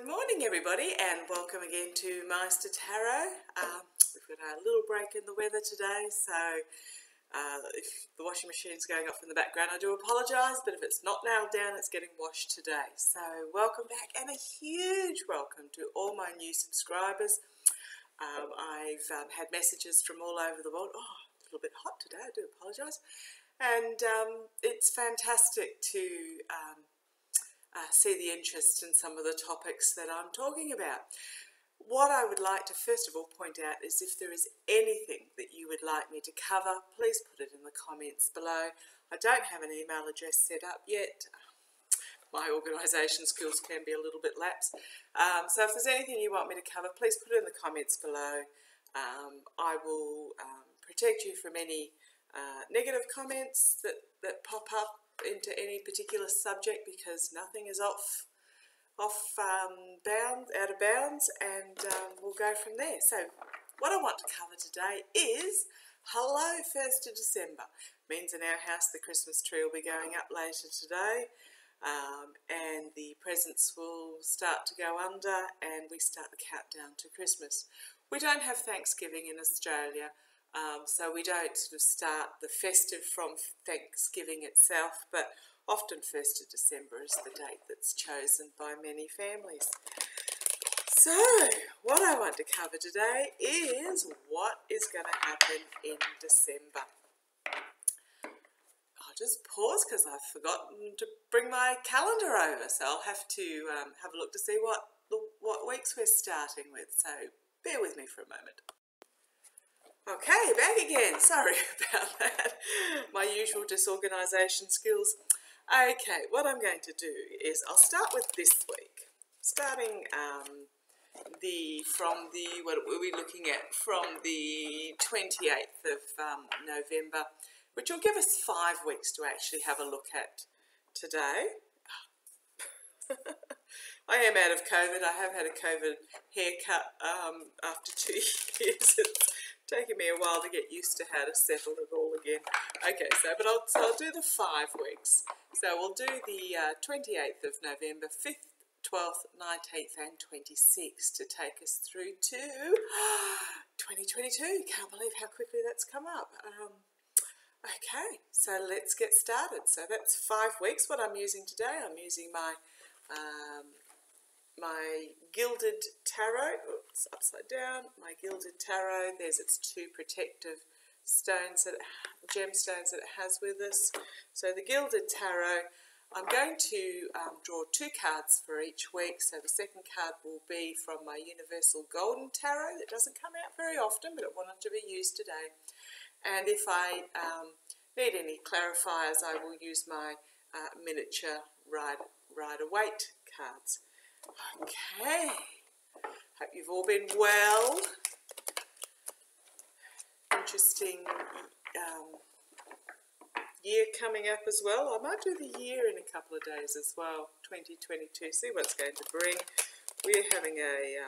morning everybody, and welcome again to Meister Tarot. We've got a little break in the weather today, so if the washing machine's going off in the background, I do apologise, but if it's not nailed down, it's getting washed today. So welcome back, and a huge welcome to all my new subscribers. I've had messages from all over the world. Oh, a little bit hot today, I do apologise. And it's fantastic to see the interest in some of the topics that I'm talking about. What I would like to first of all point out is if there is anything that you would like me to cover, please put it in the comments below. I don't have an email address set up yet. My organisation skills can be a little bit lapsed. So if there's anything you want me to cover, please put it in the comments below. I will protect you from any negative comments that pop up into any particular subject, because nothing is out of bounds, and we'll go from there. So what I want to cover today is hello 1st of December. Means in our house the Christmas tree will be going up later today, and the presents will start to go under, and we start the countdown to Christmas. We don't have Thanksgiving in Australia, so we don't sort of start the festive from Thanksgiving itself, but often 1st of December is the date that's chosen by many families. So what I want to cover today is what is going to happen in December. I'll just pause because I've forgotten to bring my calendar over, so I'll have to have a look to see what weeks we're starting with, so bear with me for a moment. Okay, back again. Sorry about that. My usual disorganisation skills. Okay, what I'm going to do is I'll start with this week. Starting what were we looking at? From the 28th of November, which will give us 5 weeks to actually have a look at today. I am out of COVID. I have had a COVID haircut after 2 years. It's taken me a while to get used to how to settle it all again. Okay, so I'll do the 5 weeks. So we'll do the 28th of November, 5th, 12th, 19th and 26th to take us through to 2022. Can't believe how quickly that's come up. Okay, so let's get started. So that's 5 weeks. What I'm using today, I'm using my my gilded tarot. Oops, upside down. My gilded tarot. There's its 2 protective stones, gemstones that it has with us. So the gilded tarot, I'm going to draw 2 cards for each week. So the second card will be from my universal golden tarot that doesn't come out very often, but it wanted to be used today. And if I need any clarifiers, I will use my miniature Rider-Waite cards. Okay, hope you've all been well. Interesting year coming up as well. I might do the year in a couple of days as well, 2022, see what it's going to bring. We're having a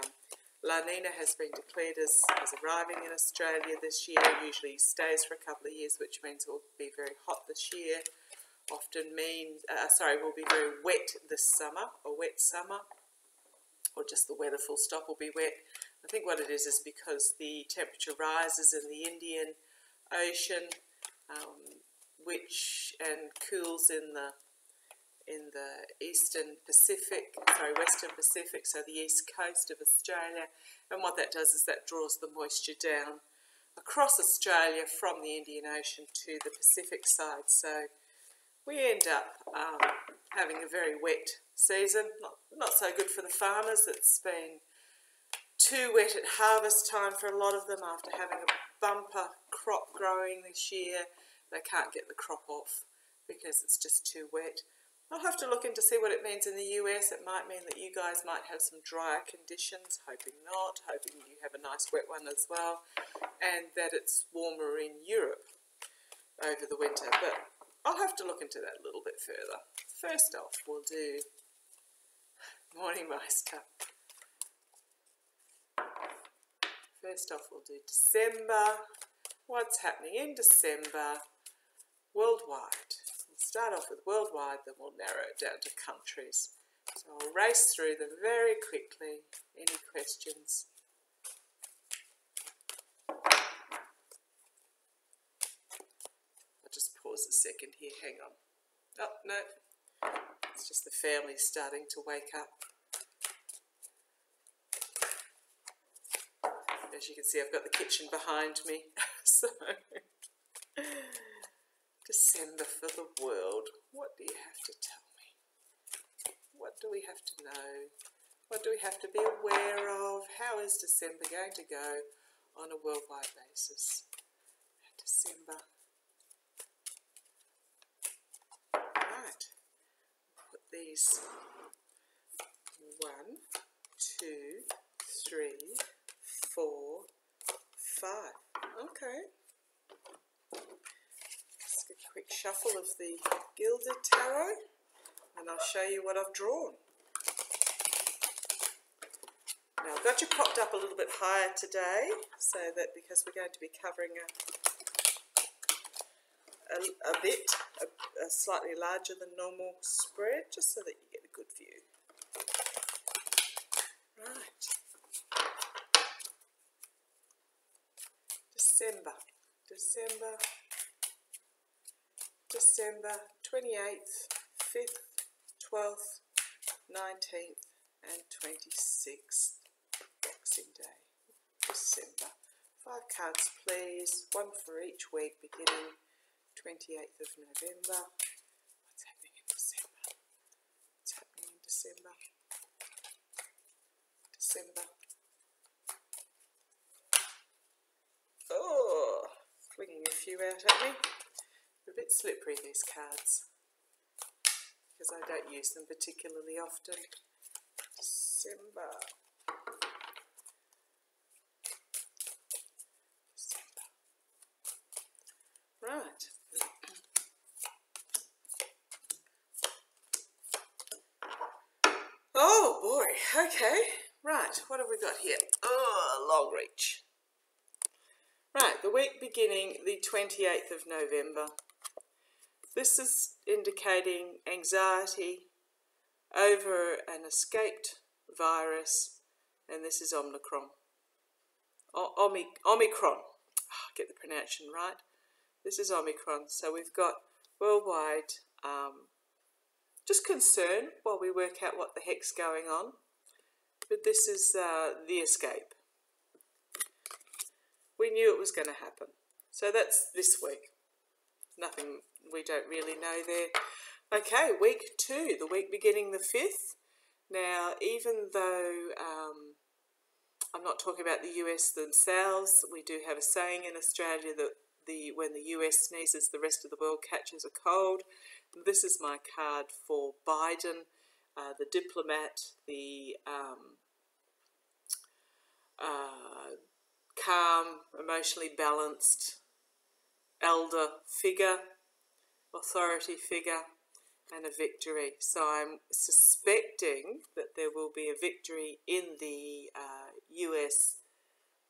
La Nina has been declared as arriving in Australia this year. Usually stays for a couple of years, which means it will be very hot this year. Often means, will be very wet this summer, a wet summer, or just the weather full stop will be wet. I think what it is because the temperature rises in the Indian Ocean, and cools in the Western Pacific, so the east coast of Australia. And what that does is that draws the moisture down across Australia from the Indian Ocean to the Pacific side. So we end up having a very wet season. Not so good for the farmers. It's been too wet at harvest time for a lot of them after having a bumper crop growing this year. They can't get the crop off because it's just too wet. I'll have to look in to see what it means in the US. It might mean that you guys might have some drier conditions, hoping not, hoping you have a nice wet one as well, and that it's warmer in Europe over the winter. But I'll have to look into that a little bit further. First off, we'll do Morning Meister. First off, we'll do December. What's happening in December worldwide? We'll start off with worldwide, then we'll narrow it down to countries. So I'll race through them very quickly. Any questions? I'll just pause a second here, hang on. Oh, no, it's just the family starting to wake up. As you can see, I've got the kitchen behind me. So, December for the world. What do you have to tell me? What do we have to know? What do we have to be aware of? How is December going to go on a worldwide basis? December. Right. Put these 1, 2, 3, 4, 5. Okay. Just a quick shuffle of the Gilded Tarot, and I'll show you what I've drawn. Now I've got you propped up a little bit higher today, so that because we're going to be covering a slightly larger than normal spread, just so that you get a good view. Right. December 28th, 5th, 12th, 19th and 26th, Boxing Day. December. 5 cards please, 1 for each week beginning 28th of November. What's happening in December? What's happening in December? Oh, flinging a few out at me. They're a bit slippery, these cards, because I don't use them particularly often. December. Right. Oh boy, okay. Right, what have we got here? Oh, long reach. Right, the week beginning the 28th of November. This is indicating anxiety over an escaped virus, and this is Omicron. Omicron. Oh, get the pronunciation right. This is Omicron. So we've got worldwide just concern while we work out what the heck's going on. But this is the escape. We knew it was going to happen. So that's this week. Nothing we don't really know there. Okay, week 2, the week beginning the 5th. Now, even though I'm not talking about the US themselves, we do have a saying in Australia that when the US sneezes, the rest of the world catches a cold. This is my card for Biden, the diplomat, the calm, emotionally balanced elder figure, authority figure, and a victory. So I'm suspecting that there will be a victory in the US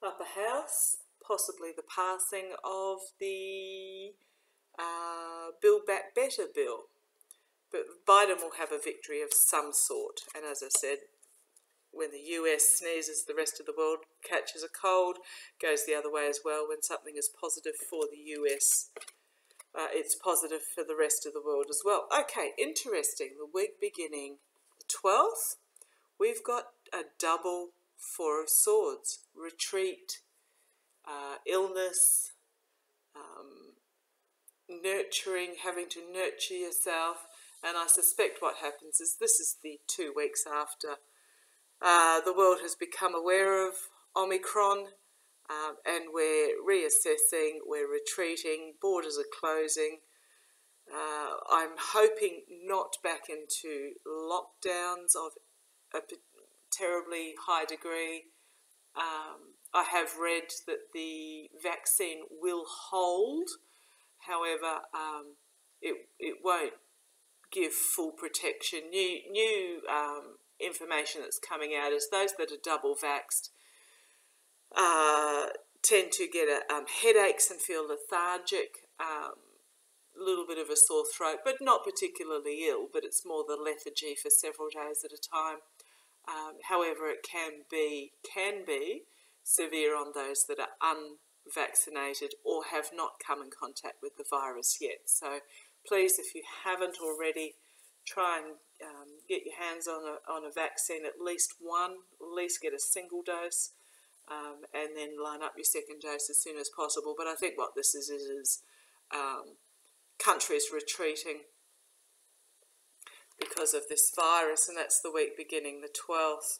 upper house, possibly the passing of the Build Back Better bill. But Biden will have a victory of some sort. And as I said, when the US sneezes, the rest of the world catches a cold. Goes the other way as well. When something is positive for the US, it's positive for the rest of the world as well. Okay, interesting. The week beginning the 12th, we've got a double 4 of Swords. Retreat, illness, nurturing, having to nurture yourself. And I suspect what happens is this is the 2 weeks after the world has become aware of Omicron, and we're reassessing, we're retreating, borders are closing. I'm hoping not back into lockdowns of a terribly high degree. I have read that the vaccine will hold, however, it won't give full protection. New information that's coming out is those that are double vaxxed tend to get headaches and feel lethargic, little bit of a sore throat, but not particularly ill, but it's more the lethargy for several days at a time. However, it can be severe on those that are unvaccinated or have not come in contact with the virus yet. So please, if you haven't already, try and get your hands on a vaccine, at least one, at least get a single dose, and then line up your second dose as soon as possible. But I think what this is countries retreating because of this virus, and that's the week beginning the 12th.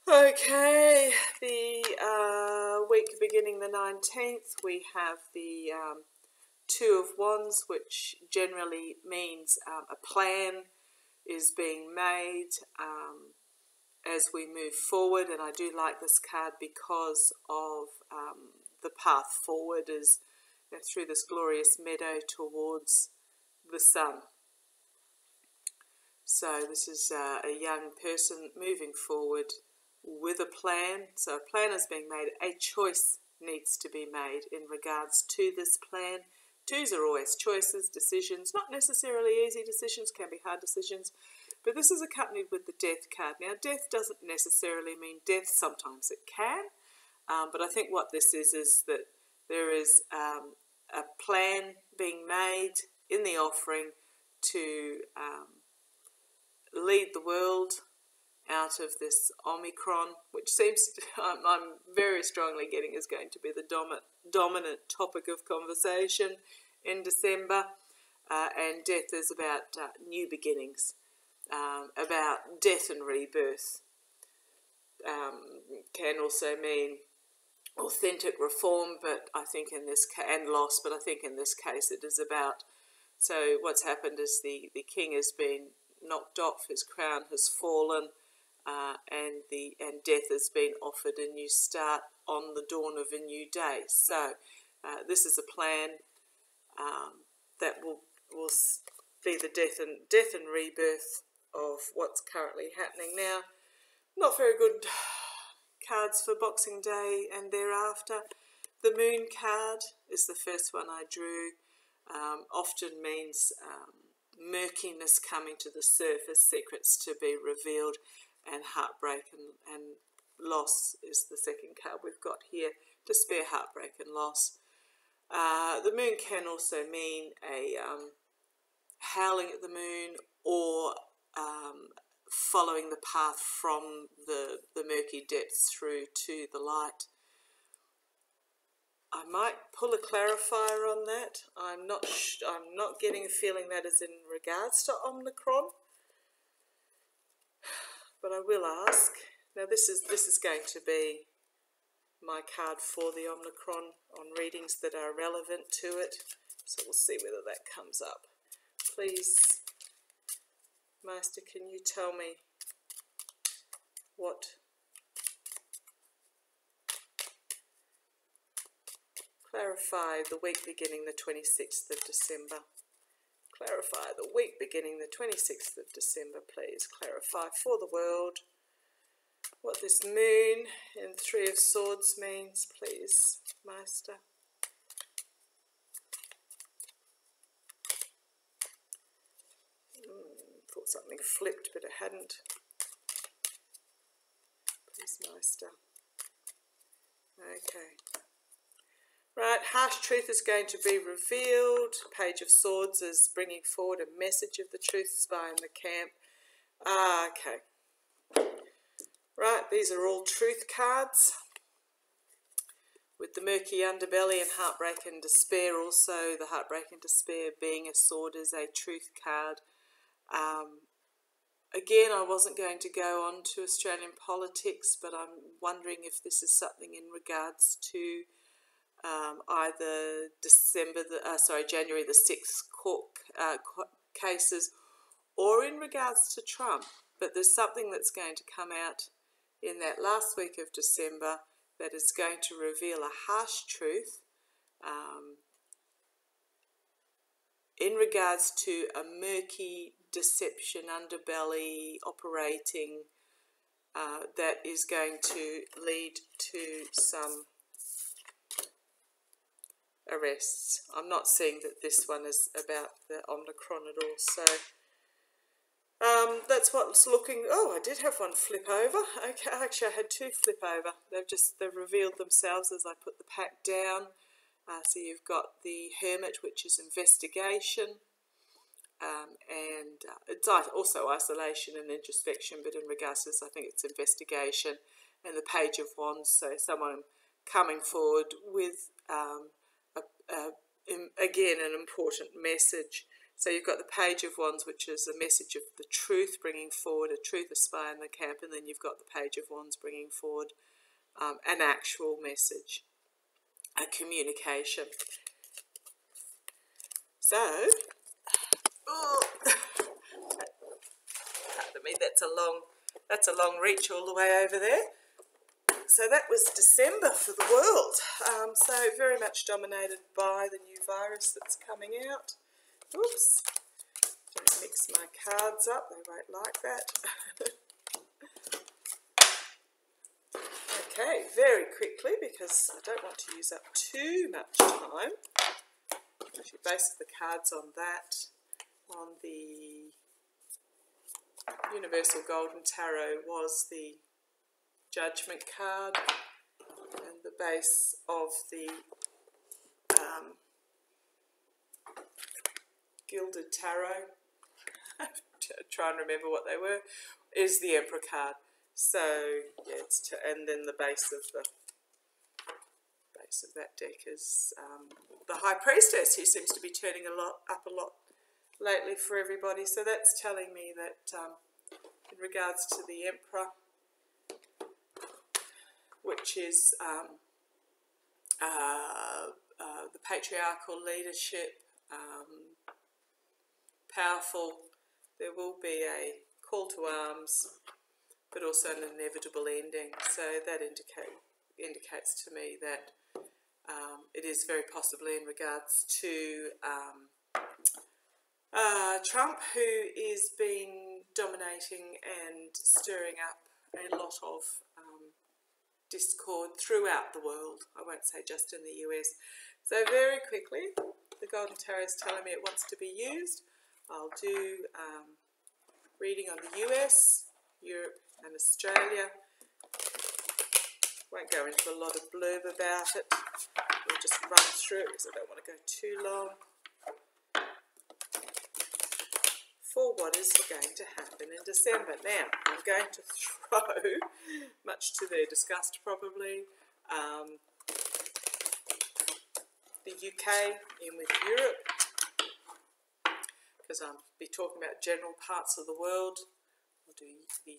Okay, the week beginning the 19th, we have the Two of Wands, which generally means a plan is being made as we move forward. And I do like this card because of the path forward is through this glorious meadow towards the sun. So this is a young person moving forward with a plan. So a plan is being made. A choice needs to be made in regards to this plan. Twos are always choices, decisions, not necessarily easy decisions, can be hard decisions. But this is accompanied with the Death card. Now, death doesn't necessarily mean death. Sometimes it can. But I think what this is that there is a plan being made in the offering to lead the world out of this Omicron, which seems to, I'm very strongly getting is going to be the dominant topic of conversation in December. And death is about new beginnings, about death and rebirth. Can also mean authentic reform, but I think in this and loss, but I think in this case it is about. So what's happened is the king has been knocked off, his crown has fallen, and death has been offered a new start on the dawn of a new day. So this is a plan that will be the death and rebirth of what's currently happening now. Not very good cards for Boxing Day and thereafter. The Moon card is the first one I drew. Often means murkiness coming to the surface, secrets to be revealed, and heartbreak and loss is the second card we've got here. Despair, heartbreak and loss. The moon can also mean a howling at the moon, or following the path from the murky depths through to the light. I might pull a clarifier on that. I'm not getting a feeling that is in regards to Omicron, but I will ask. Now this is going to be my card for the Omicron on readings that are relevant to it. So we'll see whether that comes up. Please, Master, can you tell me what? Clarify the week beginning the 26th of December. Clarify the week beginning the 26th of December, please. Clarify for the world what this moon in Three of Swords means, please, Master. Thought something flipped, but it hadn't. Please, Master. Okay. Right, harsh truth is going to be revealed. Page of Swords is bringing forward a message of the truth. Spy in the camp. Okay. Right, these are all truth cards. With the murky underbelly and heartbreak and despair also. The heartbreak and despair being a sword is a truth card. Again, I wasn't going to go on to Australian politics, but I'm wondering if this is something in regards to either January the 6th court cases, or in regards to Trump. But there's something that's going to come out in that last week of December that is going to reveal a harsh truth in regards to a murky deception underbelly operating that is going to lead to some arrests. I'm not seeing that this one is about the Omicron at all. So that's what's looking. Oh, I did have one flip over. Okay, actually, I had two flip over. They've revealed themselves as I put the pack down. So you've got the Hermit, which is investigation, and it's also isolation and introspection. But in regards to this, I think it's investigation, and the Page of Wands. So someone coming forward with again an important message. So you've got the Page of Wands, which is a message of the truth, bringing forward a truth aspire in the camp, and then you've got the Page of Wands bringing forward an actual message, a communication. So, pardon me, that's a long reach all the way over there. So that was December for the world. So very much dominated by the new virus that's coming out. Oops, don't mix my cards up, they won't like that. Okay, very quickly, because I don't want to use up too much time. Actually, base the cards on that. On the Universal Golden Tarot was the Judgment card, and the base of the Gilded Tarot, try and remember what they were, is the Emperor card. So yeah, and then the base of that deck is the High Priestess, who seems to be turning up a lot lately for everybody. So that's telling me that in regards to the Emperor, which is the patriarchal leadership, powerful, there will be a call to arms, but also an inevitable ending. So that indicates to me that it is very possibly in regards to Trump, who is been dominating and stirring up a lot of discord throughout the world. I won't say just in the US. So very quickly, the Golden Tarot is telling me it wants to be used. I'll do reading on the US, Europe and Australia. Won't go into a lot of blurb about it. We'll just run through it because I don't want to go too long. For what is going to happen in December. Now, I'm going to throw, much to their disgust probably, the UK in with Europe, because I'll be talking about general parts of the world. I'll do the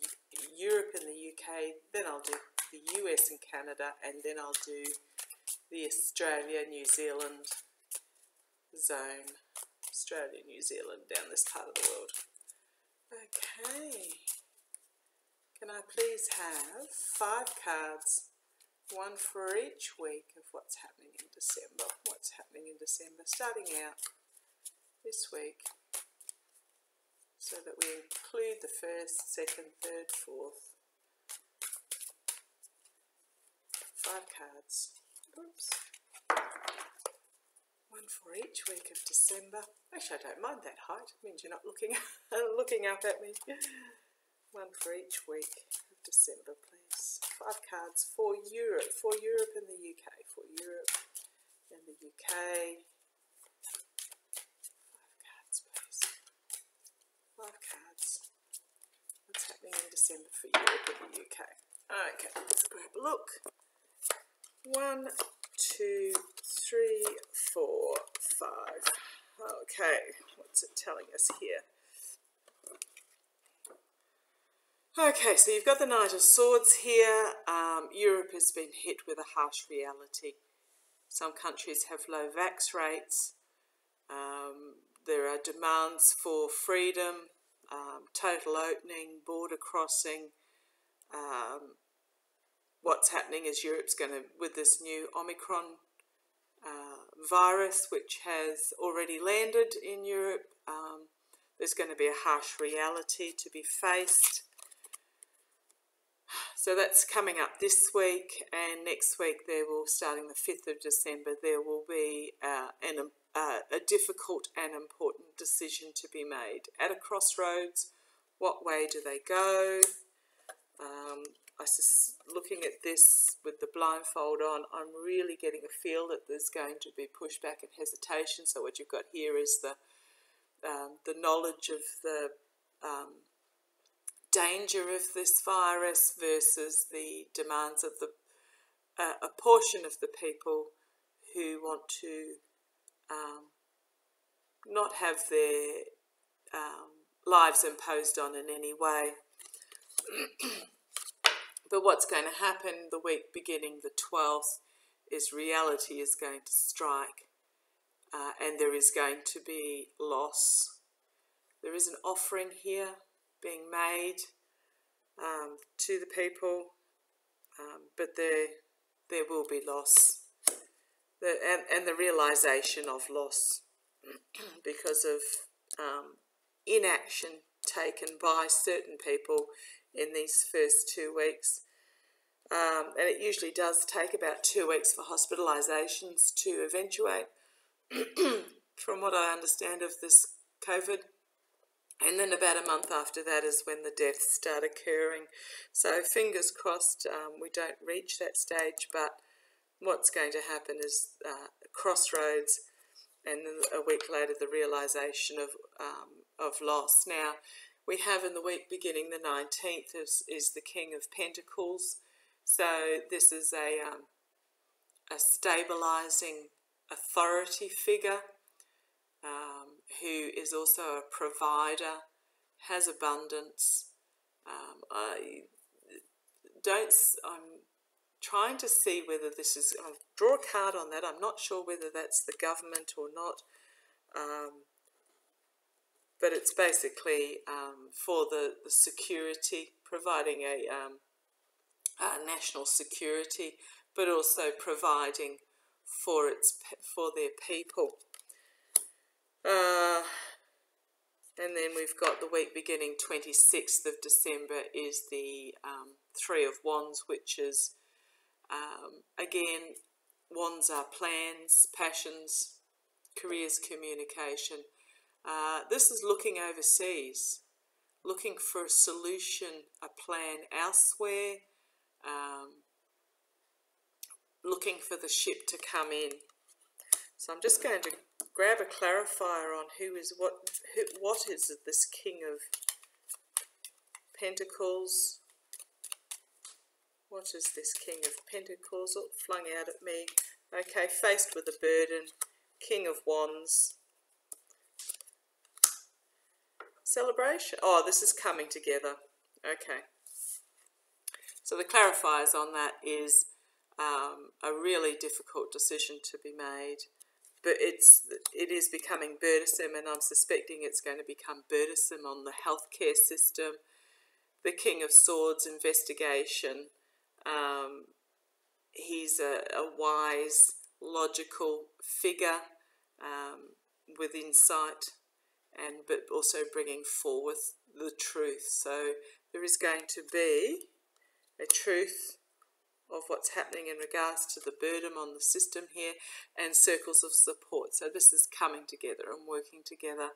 Europe and the UK, then I'll do the US and Canada, and then I'll do the Australia, New Zealand zone. Australia, New Zealand, down this part of the world. Okay. Can I please have 5 cards, one for each week of what's happening in December. What's happening in December, starting out this week, so that we include the 1st, 2nd, 3rd, 4th. 5 cards. Oops. One for each week of December. Actually, I don't mind that height. It means you're not looking up at me. One for each week of December, please. 5 cards for Europe and the UK. For Europe and the UK. 5 cards, please. 5 cards. What's happening in December for Europe and the UK? Okay, let's grab a look. 1, 2, 3, 4, 5. Okay, what's it telling us here? Okay, so you've got the Knight of Swords here. Europe has been hit with a harsh reality. Some countries have low vax rates. There are demands for freedom, total opening, border crossing. What's happening is Europe's going to, with this new Omicron virus, which has already landed in Europe, there's going to be a harsh reality to be faced. So that's coming up this week, and next week there will, starting the 5th of December, there will be a difficult and important decision to be made. At a crossroads, what way do they go? Looking at this with the blindfold on, I'm really getting a feel that there's going to be pushback and hesitation. So what you've got here is the knowledge of the danger of this virus versus the demands of a portion of the people who want to not have their lives imposed on in any way. But what's going to happen the week beginning the 12th is reality is going to strike, and there is going to be loss. There is an offering here being made to the people, but there will be loss, and the realisation of loss because of inaction taken by certain people in these first 2 weeks. And it usually does take about 2 weeks for hospitalisations to eventuate, from what I understand of this COVID. And then about a month after that is when the deaths start occurring. So fingers crossed we don't reach that stage, but what's going to happen is crossroads, and then a week later the realisation of loss. Now, we have in the week beginning the 19th is the King of Pentacles. So this is a stabilising authority figure who is also a provider, has abundance. I'm trying to see whether this is, I'll draw a card on that. I'm not sure whether that's the government or not. But it's basically for the security, providing a national security, but also providing for their people. And then we've got the week beginning 26th of December is the Three of Wands, which is, again, wands are plans, passions, careers, communication. This is looking overseas, looking for a solution, a plan elsewhere, looking for the ship to come in. So I'm just going to grab a clarifier on what is this King of Pentacles. What is this King of Pentacles? Oh, flung out at me. Okay, faced with a burden, King of Wands. Celebration. Oh, this is coming together. Okay. So the clarifiers on that is a really difficult decision to be made, but it is becoming burdensome, and I'm suspecting it's going to become burdensome on the healthcare system. The King of Swords, investigation. He's a wise, logical figure with insight, but also bringing forth the truth. So there is going to be a truth of what's happening in regards to the burden on the system here, and circles of support. So this is coming together and working together,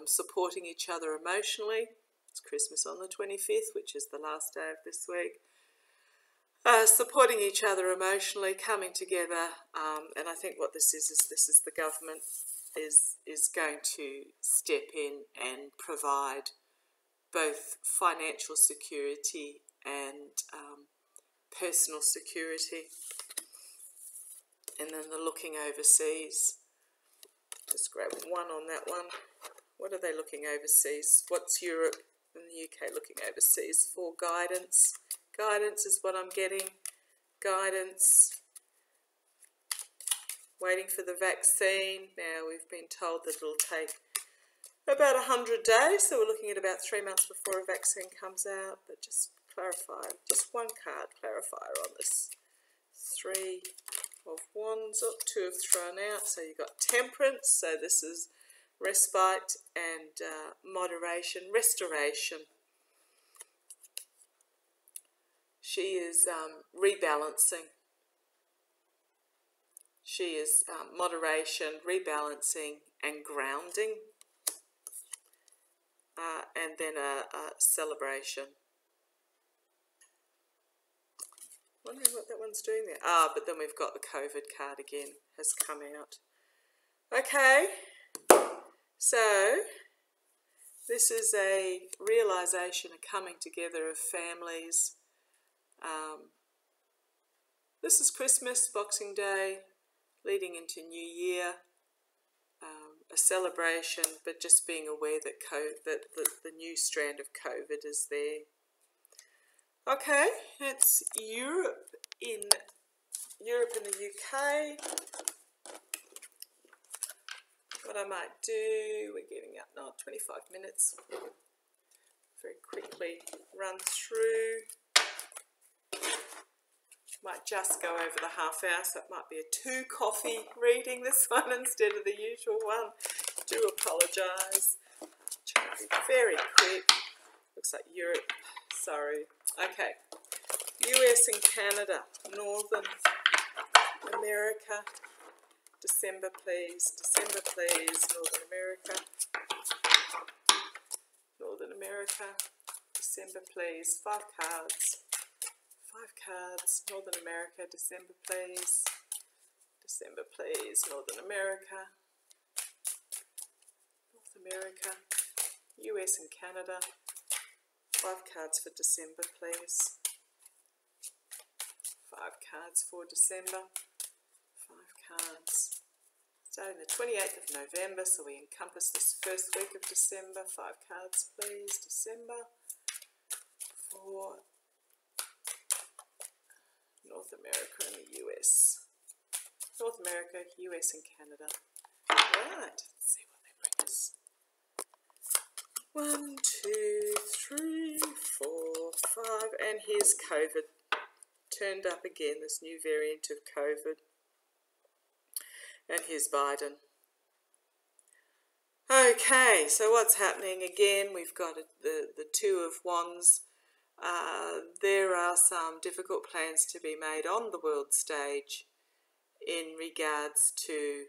supporting each other emotionally. It's Christmas on the 25th, which is the last day of this week. Supporting each other emotionally, coming together, and I think what this is the government is going to step in and provide both financial security and personal security. And then the looking overseas. Just grab one on that one. What are they looking overseas? What's Europe and the UK looking overseas for? Guidance. Guidance is what I'm getting. Guidance. Waiting for the vaccine. Now we've been told that it'll take about 100 days, so we're looking at about 3 months before a vaccine comes out. But just clarify, just one card clarifier on this. Three of Wands, oh, 2 have thrown out, so you've got Temperance, so this is respite and moderation, restoration. She is rebalancing. She is moderation, rebalancing, and grounding. And then a celebration. Wondering what that one's doing there. But then we've got the COVID card again, has come out. Okay, so this is a realisation, a coming together of families. This is Christmas, Boxing Day, leading into New Year. A celebration, but just being aware that the new strand of COVID is there. Okay, it's Europe in the UK. What I might do, we're getting up now, 25 minutes. Very quickly run through. Might just go over the half hour, so it might be a 2 coffee reading this one instead of the usual one. Do apologise. Try to be very quick. Looks like Europe. Sorry. Okay. US and Canada. Northern America. December, please. December, please. Northern America. Northern America. December, please. 5 cards. 5 cards. Northern America. December, please. December, please. Northern America. North America. US and Canada. 5 cards for December, please. 5 cards for December. 5 cards. Starting the 28th of November, so we encompass this first week of December. 5 cards, please. December. For North America and the US. North America, US and Canada. Right, let's see what they bring us. 1, 2, 3, 4, 5, and here's COVID. Turned up again, this new variant of COVID. And here's Biden. Okay, so what's happening again? We've got the 2 of Wands. There are some difficult plans to be made on the world stage in regards to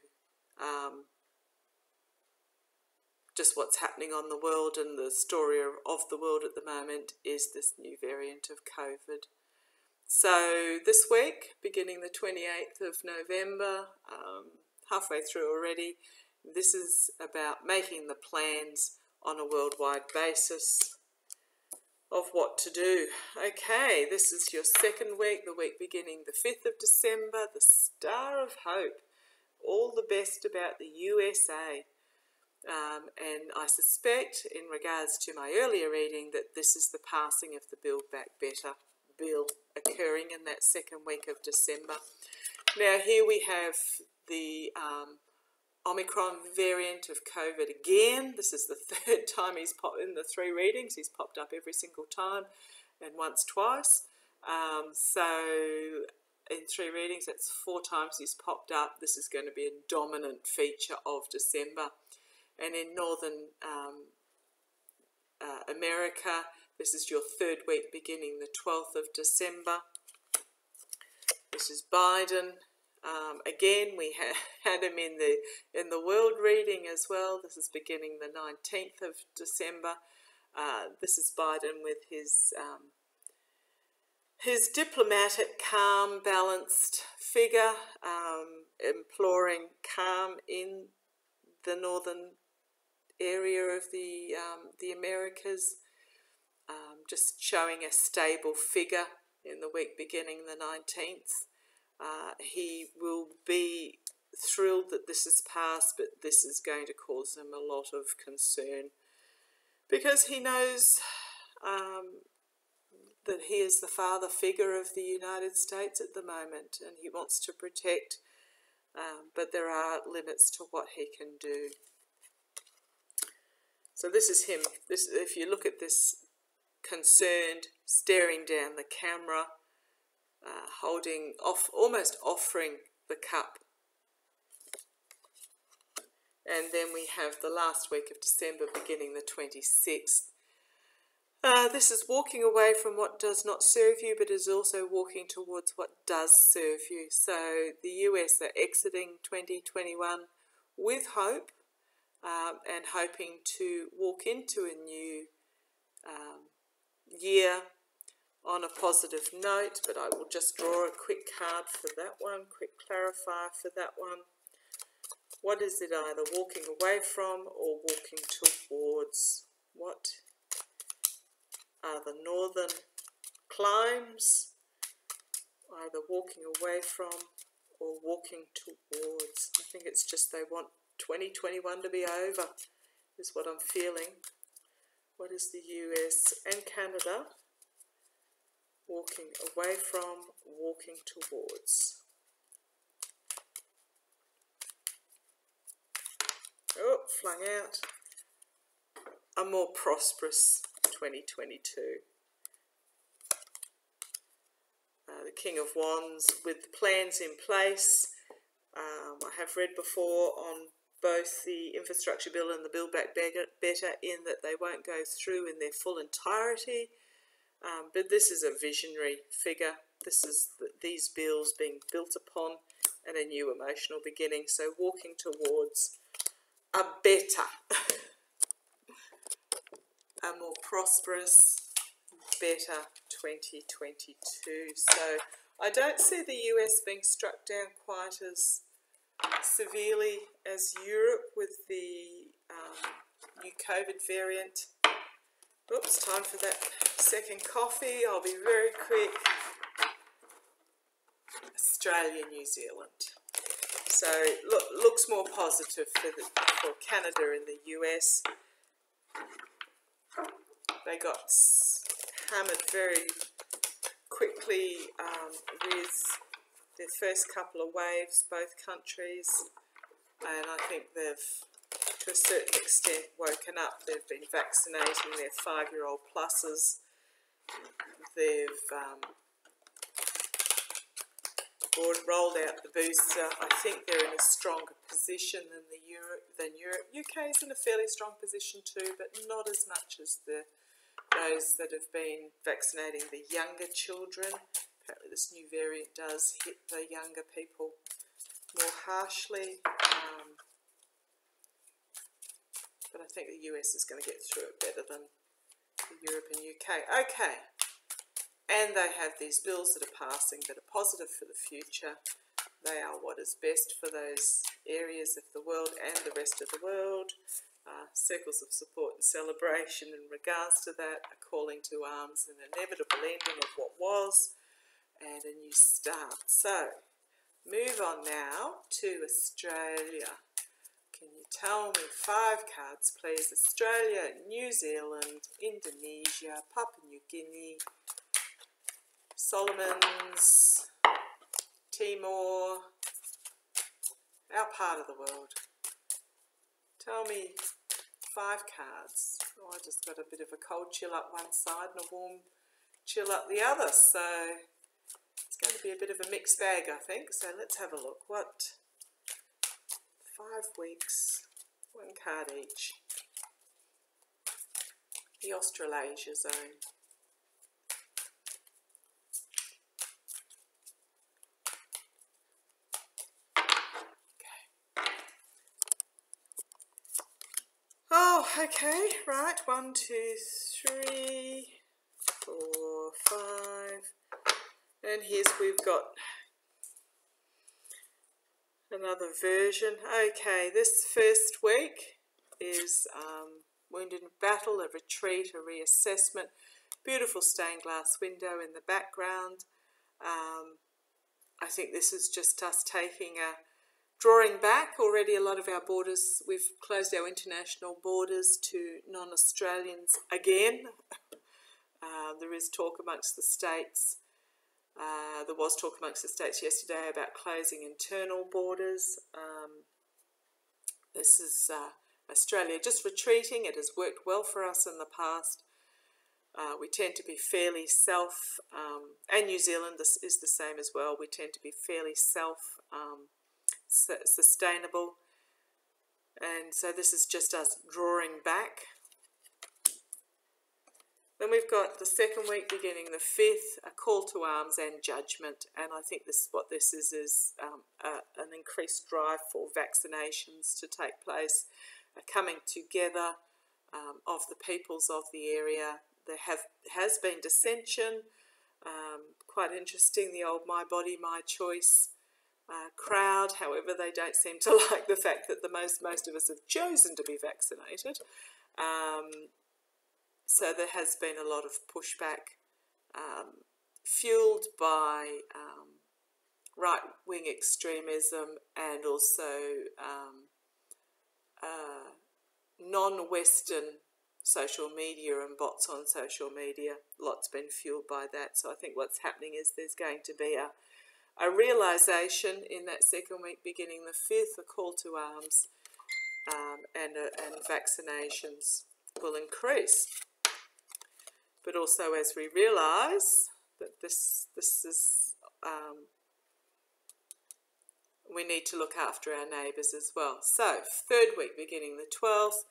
just what's happening on the world, and the story of the world at the moment is this new variant of COVID. So this week, beginning the 28th of November, halfway through already, this is about making the plans on a worldwide basis of what to do. Okay, this is your second week, the week beginning the 5th of December, the Star of Hope. All the best about the USA. And I suspect, in regards to my earlier reading, that this is the passing of the Build Back Better bill occurring in that second week of December. Now here we have the Omicron variant of COVID again. This is the 3rd time he's popped in the 3 readings. He's popped up every single time, and once twice. So in 3 readings, that's 4 times he's popped up. This is going to be a dominant feature of December. And in Northern America, this is your 3rd week beginning the 12th of December. This is Biden. Again, we had him in the world reading as well. This is beginning the 19th of December. This is Biden with his diplomatic, calm, balanced figure, imploring calm in the northern area of the Americas, just showing a stable figure in the week beginning the 19th. He will be thrilled that this has passed, but this is going to cause him a lot of concern because he knows that he is the father figure of the United States at the moment, and he wants to protect, but there are limits to what he can do. So this is him. If you look at this, concerned, staring down the camera, holding off, almost offering the cup. And then we have the last week of December, beginning the 26th. This is walking away from what does not serve you, but is also walking towards what does serve you. So the US are exiting 2021 with hope, and hoping to walk into a new year on a positive note. But I will just draw a quick card for that one, quick clarifier for that one. What is it either walking away from or walking towards? What are the northern climbs either walking away from or walking towards? I think it's just they want 2021 to be over, is what I'm feeling. What is the US and Canada walking away from, walking towards? Oh, flung out. A more prosperous 2022. The King of Wands with the plans in place. I have read before on both the infrastructure bill and the Build Back Better in that they won't go through in their full entirety. But this is a visionary figure. This is these bills being built upon and a new emotional beginning. So walking towards a better, a more prosperous, better 2022. So I don't see the US being struck down quite as severely as Europe with the new COVID variant. Oops, time for that second coffee. I'll be very quick. Australia, New Zealand. So looks more positive for Canada and the US. They got hammered very quickly with their first couple of waves, both countries, and I think they've, to a certain extent, woken up. They've been vaccinating their 5-year-old pluses. They've rolled out the booster. I think they're in a stronger position than Europe. UK is in a fairly strong position too, but not as much as those that have been vaccinating the younger children. Apparently this new variant does hit the younger people more harshly. But I think the US is going to get through it better than Europe and UK. Okay. And they have these bills that are passing that are positive for the future. They are what is best for those areas of the world and the rest of the world. Circles of support and celebration in regards to that, a calling to arms, an inevitable ending of what was, and a new start. So, move on now to Australia. Can you tell me 5 cards, please? Australia, New Zealand, Indonesia, Papua New Guinea, Solomons, Timor, our part of the world. Tell me 5 cards. Oh, I just got a bit of a cold chill up one side and a warm chill up the other. So it's going to be a bit of a mixed bag, I think. So let's have a look. What? 5 weeks, 1 card each. The Australasia zone. Oh, okay, right, 1, 2, 3, 4, 5, and here's we've got another version. Okay, this first week is Wounded in Battle, a retreat, a reassessment, beautiful stained glass window in the background. I think this is just us taking drawing back. Already a lot of our borders, we've closed our international borders to non-Australians again. There is talk amongst the states. There was talk amongst the states yesterday about closing internal borders. This is Australia just retreating. It has worked well for us in the past. We tend to be fairly and New Zealand this is the same as well. We tend to be fairly sustainable, and so this is just us drawing back. Then we've got the second week beginning the 5th, a call to arms and judgment. And I think what this is an increased drive for vaccinations to take place, a coming together of the peoples of the area. There has been dissension. Quite interesting, the old my body, my choice crowd. However, they don't seem to like the fact that most of us have chosen to be vaccinated. So there has been a lot of pushback, fueled by right-wing extremism and also non-Western social media and bots on social media. Lots been fueled by that. So I think what's happening is there's going to be a realisation in that second week beginning the 5th, a call to arms, and vaccinations will increase. But also as we realise that this is, we need to look after our neighbours as well. So, third week beginning the 12th,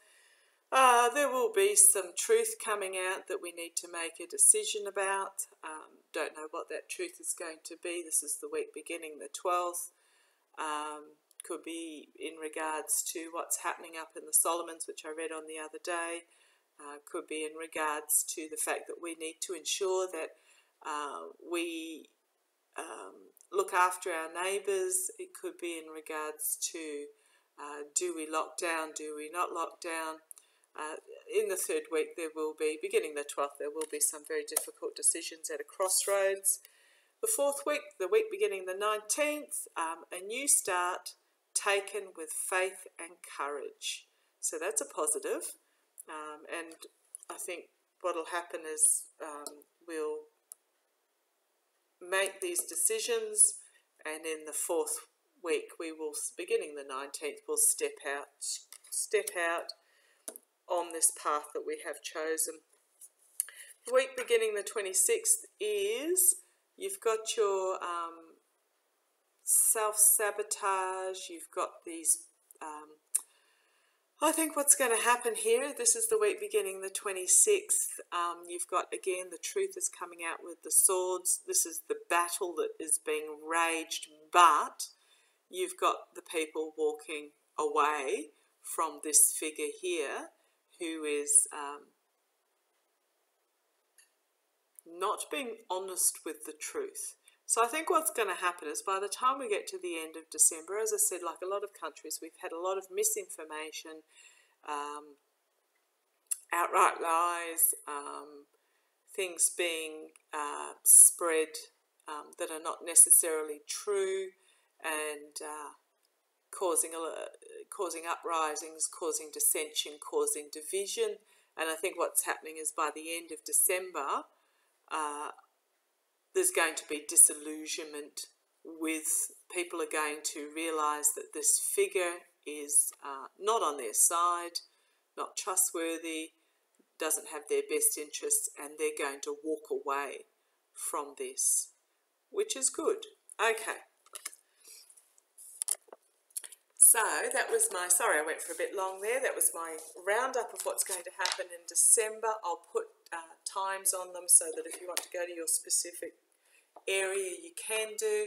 there will be some truth coming out that we need to make a decision about. Don't know what that truth is going to be. This is the week beginning the 12th. Could be in regards to what's happening up in the Solomons, which I read on the other day. Could be in regards to the fact that we need to ensure that we look after our neighbours. It could be in regards to do we lock down, do we not lock down. In the third week there will be, beginning the 12th, there will be some very difficult decisions at a crossroads. The fourth week, the week beginning the 19th, a new start taken with faith and courage. So that's a positive. And I think what will happen is we'll make these decisions, and in the fourth week we will, beginning the 19th, we'll step out on this path that we have chosen. The week beginning the 26th is, you've got your self-sabotage, you've got these I think what's going to happen here, this is the week beginning the 26th, you've got, again, the truth is coming out with the swords. This is the battle that is being raged, but you've got the people walking away from this figure here who is not being honest with the truth. So I think what's going to happen is by the time we get to the end of December, as I said, like a lot of countries, we've had a lot of misinformation, outright lies, things being spread that are not necessarily true, and causing uprisings, causing dissension, causing division. And I think what's happening is by the end of December, there's going to be disillusionment with people are going to realise that this figure is not on their side, not trustworthy, doesn't have their best interests, and they're going to walk away from this, which is good. Okay. So that was my, sorry I went for a bit long there, that was my roundup of what's going to happen in December. I'll put times on them so that if you want to go to your specific area you can do.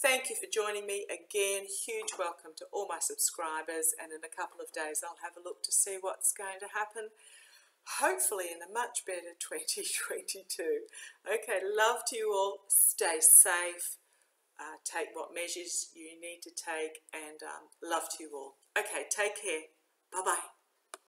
Thank you for joining me again. Huge welcome to all my subscribers, and in a couple of days I'll have a look to see what's going to happen, hopefully in a much better 2022. Okay, love to you all. Stay safe. Take what measures you need to take, and love to you all. Okay, take care. Bye-bye.